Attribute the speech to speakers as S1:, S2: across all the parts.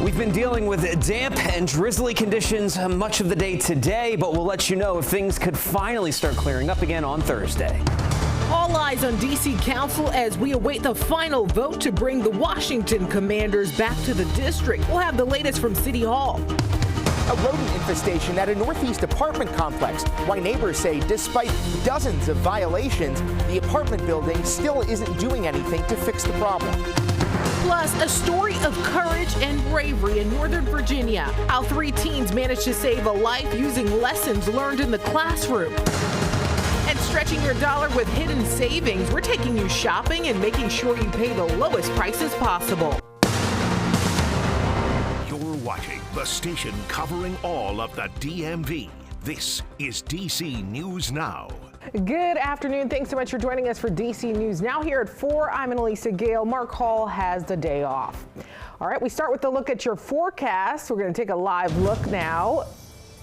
S1: We've been dealing with damp and drizzly conditions much of the day today, but we'll let you know if things could finally start clearing up again on Thursday.
S2: All eyes on D.C. Council as we await the final vote to bring the Washington Commanders back to the district. We'll have the latest from City Hall.
S3: A rodent infestation at a Northeast apartment complex. Why neighbors say despite dozens of violations, the apartment building still isn't doing anything to fix the problem.
S2: Plus, a story of courage and bravery in Northern Virginia. How 3 teens managed to save a life using lessons learned in the classroom. And stretching your dollar with hidden savings, we're taking you shopping and making sure you pay the lowest prices possible.
S4: You're watching the station covering all of the DMV. This is DC News Now.
S5: Good afternoon. Thanks so much for joining us for DC News Now. Here at 4, I'm Annalisa Gale. Mark Hall has the day off. All right, we start with a look at your forecast. We're going to take a live look now.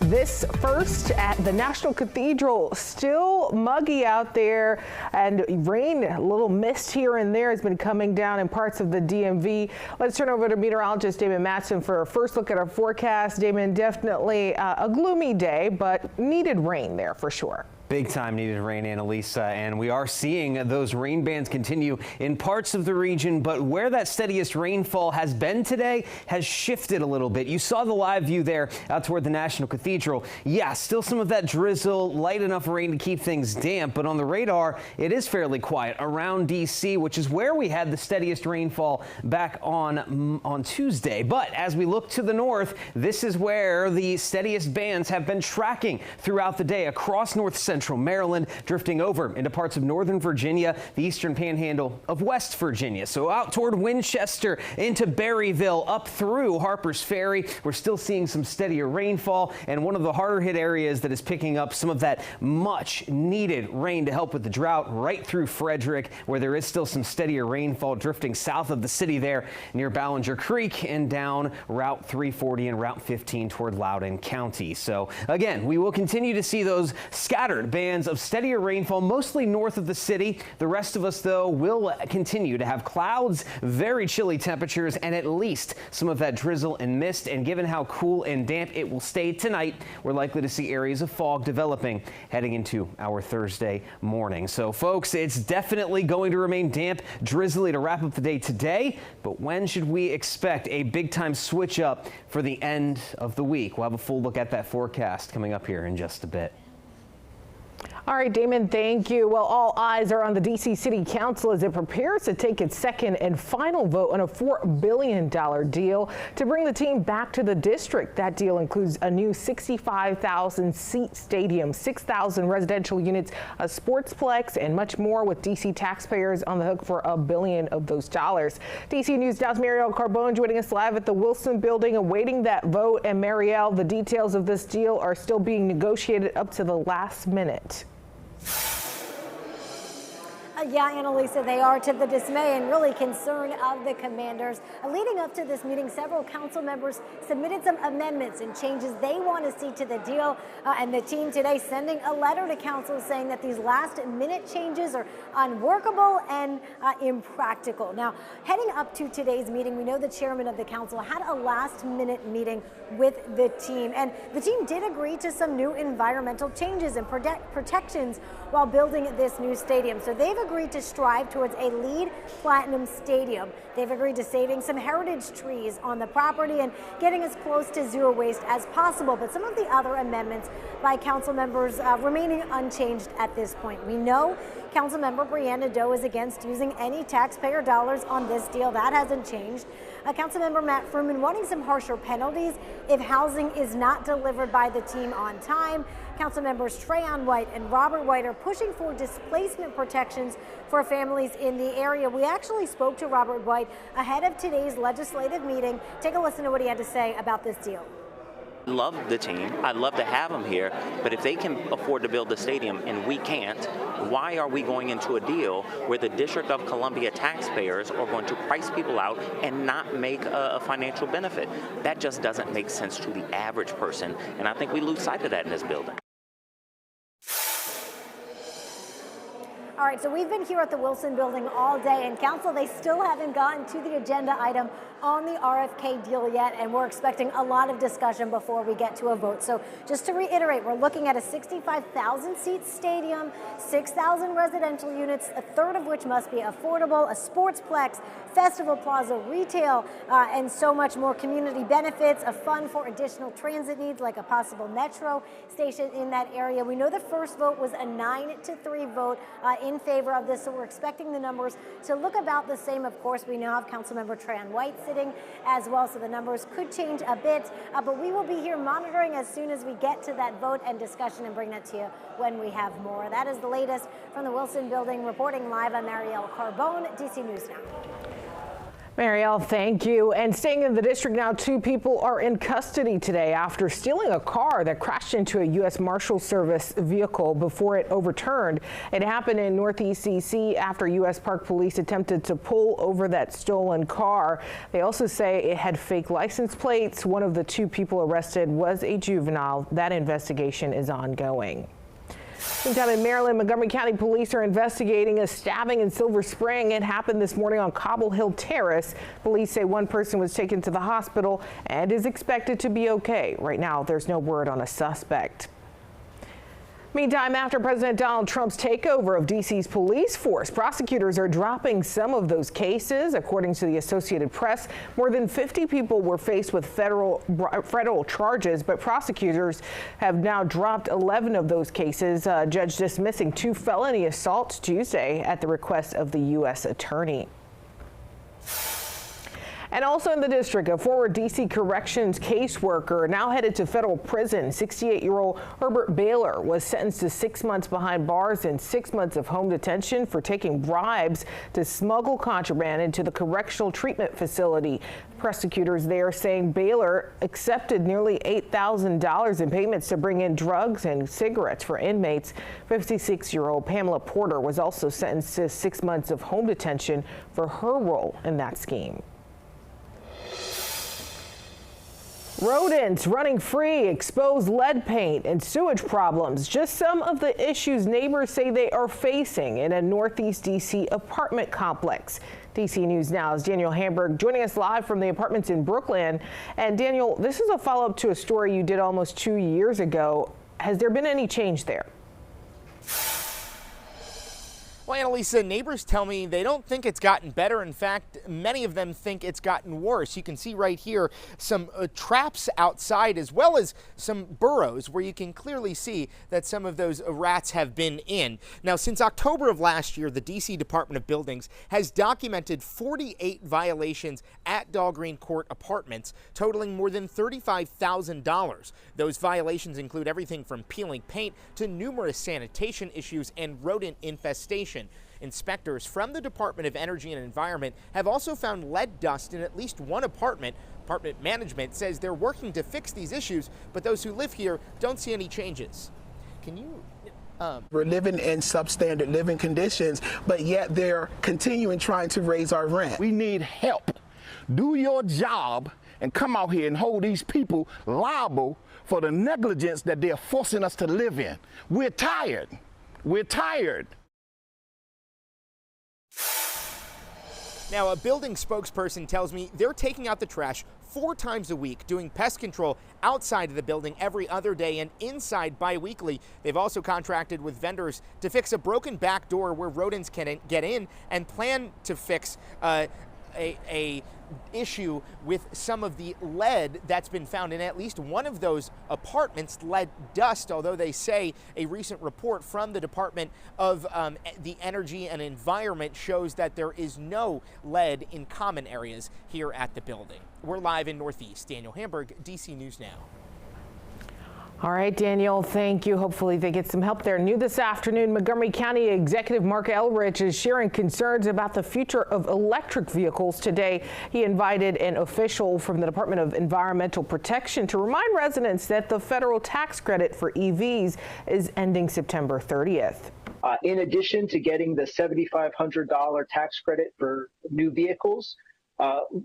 S5: This first at the National Cathedral, still muggy out there, and rain, a little mist here and there has been coming down in parts of the DMV. Let's turn over to meteorologist Damon Matson for a first look at our forecast. Damon, definitely a gloomy day, but needed rain there for sure.
S1: Big time needed rain, Annalisa, and we are seeing those rain bands continue in parts of the region, but where that steadiest rainfall has been today has shifted a little bit. You saw the live view there out toward the National Cathedral. Yeah, still some of that drizzle, light enough rain to keep things damp, but on the radar, it is fairly quiet around D.C., which is where we had the steadiest rainfall back on Tuesday. But as we look to the north, this is where the steadiest bands have been tracking throughout the day across north central Maryland, drifting over into parts of northern Virginia, the eastern panhandle of West Virginia. So out toward Winchester, into Berryville, up through Harper's Ferry. We're still seeing some steadier rainfall, and one of the harder hit areas that is picking up some of that much needed rain to help with the drought right through Frederick, where there is still some steadier rainfall drifting south of the city there near Ballinger Creek and down Route 340 and Route 15 toward Loudoun County. So again, we will continue to see those scattered bands of steadier rainfall, mostly north of the city. The rest of us, though, will continue to have clouds, very chilly temperatures, and at least some of that drizzle and mist. And given how cool and damp it will stay tonight, we're likely to see areas of fog developing heading into our Thursday morning. So, folks, it's definitely going to remain damp, drizzly to wrap up the day today. But when should we expect a big-time switch up for the end of the week? We'll have a full look at that forecast coming up here in just a bit.
S5: All right, Damon, thank you. Well, all eyes are on the D.C. City Council as it prepares to take its second and final vote on a $4 billion deal to bring the team back to the district. That deal includes a new 65,000-seat stadium, 6,000 residential units, a sportsplex, and much more, with D.C. taxpayers on the hook for $1 billion of those dollars. D.C. News Now's Marielle Carbone joining us live at the Wilson Building, awaiting that vote. And Marielle, the details of this deal are still being negotiated up to the last minute.
S6: Yeah, Annalisa, they are, to the dismay and really concern of the Commanders. Leading up to this meeting, several council members submitted some amendments and changes they want to see to the deal. And the team today sending a letter to council saying that these last-minute changes are unworkable and impractical. Now, heading up to today's meeting, we know the chairman of the council had a last-minute meeting with the team. And the team did agree to some new environmental changes and protections while building this new stadium. So they've agreed to strive towards a LEED Platinum stadium. They've agreed to saving some heritage trees on the property and getting as close to zero waste as possible. But some of the other amendments by council members remaining unchanged at this point. We know Councilmember Brianna Doe is against using any taxpayer dollars on this deal. That hasn't changed. Councilmember Matt Fruman wanting some harsher penalties if housing is not delivered by the team on time. Councilmembers Trayon White and Robert White are pushing for displacement protections for families in the area. We actually spoke to Robert White ahead of today's legislative meeting. Take a listen to what he had to say about this deal.
S7: Love the team. I'd love to have them here, but if they can afford to build the stadium and we can't, why are we going into a deal where the District of Columbia taxpayers are going to price people out and not make a financial benefit? That just doesn't make sense to the average person, and I think we lose sight of that in this building.
S6: All right, so we've been here at the Wilson Building all day, and council, they still haven't gotten to the agenda item on the RFK deal yet, and we're expecting a lot of discussion before we get to a vote. So just to reiterate, we're looking at a 65,000 seat stadium, 6,000 residential units, a third of which must be affordable, a sportsplex, festival plaza, retail, and so much more, community benefits, a fund for additional transit needs like a possible metro station in that area. We know the first vote was a 9-3 vote in favor of this, so we're expecting the numbers to look about the same. Of course, we now have Councilmember Tran White sitting as well, so the numbers could change a bit, but we will be here monitoring as soon as we get to that vote and discussion and bring that to you when we have more. That is the latest from the Wilson Building. Reporting live, I'm Marielle Carbone, DC News Now.
S5: Marielle, thank you. And staying in the district now, 2 people are in custody today after stealing a car that crashed into a U.S. Marshal Service vehicle before it overturned. It happened in Northeast DC after U.S. Park Police attempted to pull over that stolen car. They also say it had fake license plates. One of the 2 people arrested was a juvenile. That investigation is ongoing. Meantime, in Maryland, Montgomery County Police are investigating a stabbing in Silver Spring. It happened this morning on Cobble Hill Terrace. Police say one person was taken to the hospital and is expected to be okay. Right now, there's no word on a suspect. Meantime, after President Donald Trump's takeover of D.C.'s police force, prosecutors are dropping some of those cases. According to the Associated Press, more than 50 people were faced with federal charges, but prosecutors have now dropped 11 of those cases. A judge dismissing 2 felony assaults Tuesday at the request of the U.S. attorney. And also in the district, a former D.C. Corrections caseworker now headed to federal prison. 68-year-old Herbert Baylor was sentenced to 6 months behind bars and 6 months of home detention for taking bribes to smuggle contraband into the correctional treatment facility. Prosecutors there saying Baylor accepted nearly $8,000 in payments to bring in drugs and cigarettes for inmates. 56-year-old Pamela Porter was also sentenced to 6 months of home detention for her role in that scheme. Rodents running free, exposed lead paint, and sewage problems. Just some of the issues neighbors say they are facing in a Northeast D.C. apartment complex. DC News Now's Daniel Hamburg joining us live from the apartments in Brooklyn. And Daniel, this is a follow-up to a story you did almost 2 years ago. Has there been any change there?
S3: Well, Annalisa, neighbors tell me they don't think it's gotten better. In fact, many of them think it's gotten worse. You can see right here some traps outside, as well as some burrows where you can clearly see that some of those rats have been in. Now, since October of last year, the D.C. Department of Buildings has documented 48 violations at Dahlgreen Court Apartments, totaling more than $35,000. Those violations include everything from peeling paint to numerous sanitation issues and rodent infestation. Inspectors from the Department of Energy and Environment have also found lead dust in at least one apartment. Apartment management says they're working to fix these issues, but those who live here don't see any changes. Can you...
S8: We're living in substandard living conditions, but yet they're continuing trying to raise our rent.
S9: We need help. Do your job and come out here and hold these people liable for the negligence that they're forcing us to live in. We're tired. We're tired.
S3: Now, a building spokesperson tells me they're taking out the trash 4 times a week, doing pest control outside of the building every other day and inside bi-weekly. They've also contracted with vendors to fix a broken back door where rodents can get in, and plan to fix a issue with some of the lead that's been found in at least one of those apartments, lead dust, although they say a recent report from the Department of the Energy and Environment shows that there is no lead in common areas here at the building. We're live in Northeast. Daniel Hamburg, DC News Now.
S5: All right, Daniel, thank you. Hopefully they get some help there. New this afternoon, Montgomery County Executive Mark Elrich is sharing concerns about the future of electric vehicles. Today, he invited an official from the Department of Environmental Protection to remind residents that the federal tax credit for EVs is ending September 30th.
S10: In addition to getting the $7,500 tax credit for new vehicles,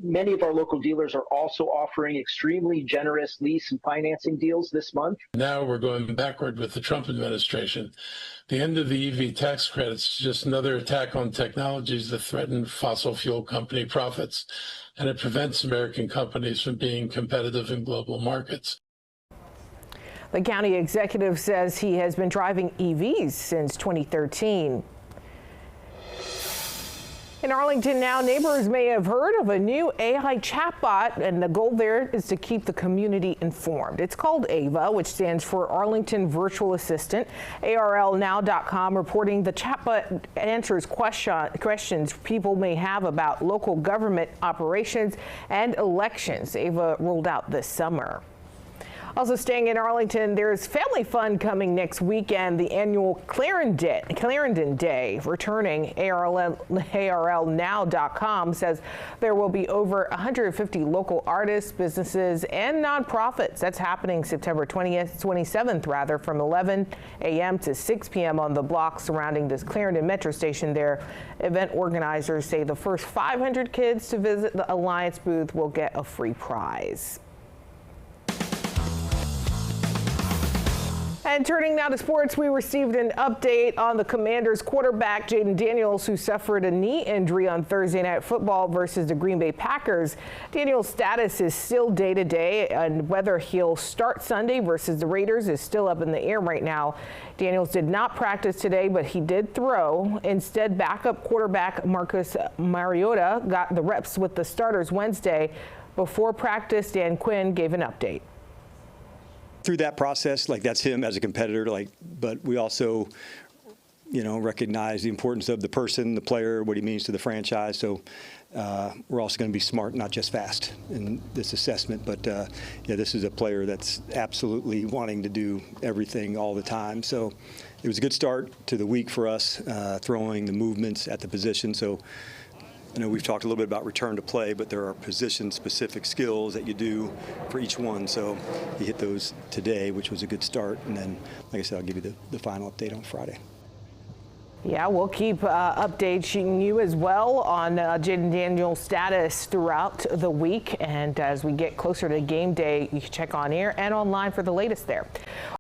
S10: Many of our local dealers are also offering extremely generous lease and financing deals this month.
S11: Now we're going backward with the Trump administration. The end of the EV tax credits is just another attack on technologies that threaten fossil fuel company profits, and it prevents American companies from being competitive in global markets.
S5: The county executive says he has been driving EVs since 2013. In Arlington now, neighbors may have heard of a new AI chatbot, and the goal there is to keep the community informed. It's called AVA, which stands for Arlington Virtual Assistant. ARLnow.com reporting the chatbot answers questions people may have about local government operations and elections. AVA rolled out this summer. Also staying in Arlington, there's family fun coming next weekend, the annual Clarendon Day. Returning, ARLnow.com says there will be over 150 local artists, businesses, and nonprofits. That's happening September 27th, from 11 a.m. to 6 p.m. on the block surrounding this Clarendon Metro station there. Event organizers say the first 500 kids to visit the Alliance booth will get a free prize. And turning now to sports, we received an update on the Commanders quarterback Jayden Daniels, who suffered a knee injury on Thursday Night Football versus the Green Bay Packers. Daniels' status is still day-to-day, and whether he'll start Sunday versus the Raiders is still up in the air right now. Daniels did not practice today, but he did throw. Instead, backup quarterback Marcus Mariota got the reps with the starters Wednesday. Before practice, Dan Quinn gave an update.
S12: Through that process, that's him as a competitor, but we also, recognize the importance of the person, the player, what he means to the franchise. So we're also going to be smart, not just fast in this assessment. But this is a player that's absolutely wanting to do everything all the time. So it was a good start to the week for us, throwing the movements at the position. So I know we've talked a little bit about return to play, but there are position-specific skills that you do for each one. So he hit those today, which was a good start. And then, like I said, I'll give you the final update on Friday.
S5: Yeah, we'll keep updating you as well on Jayden Daniels' status throughout the week. And as we get closer to game day, you can check on air and online for the latest there.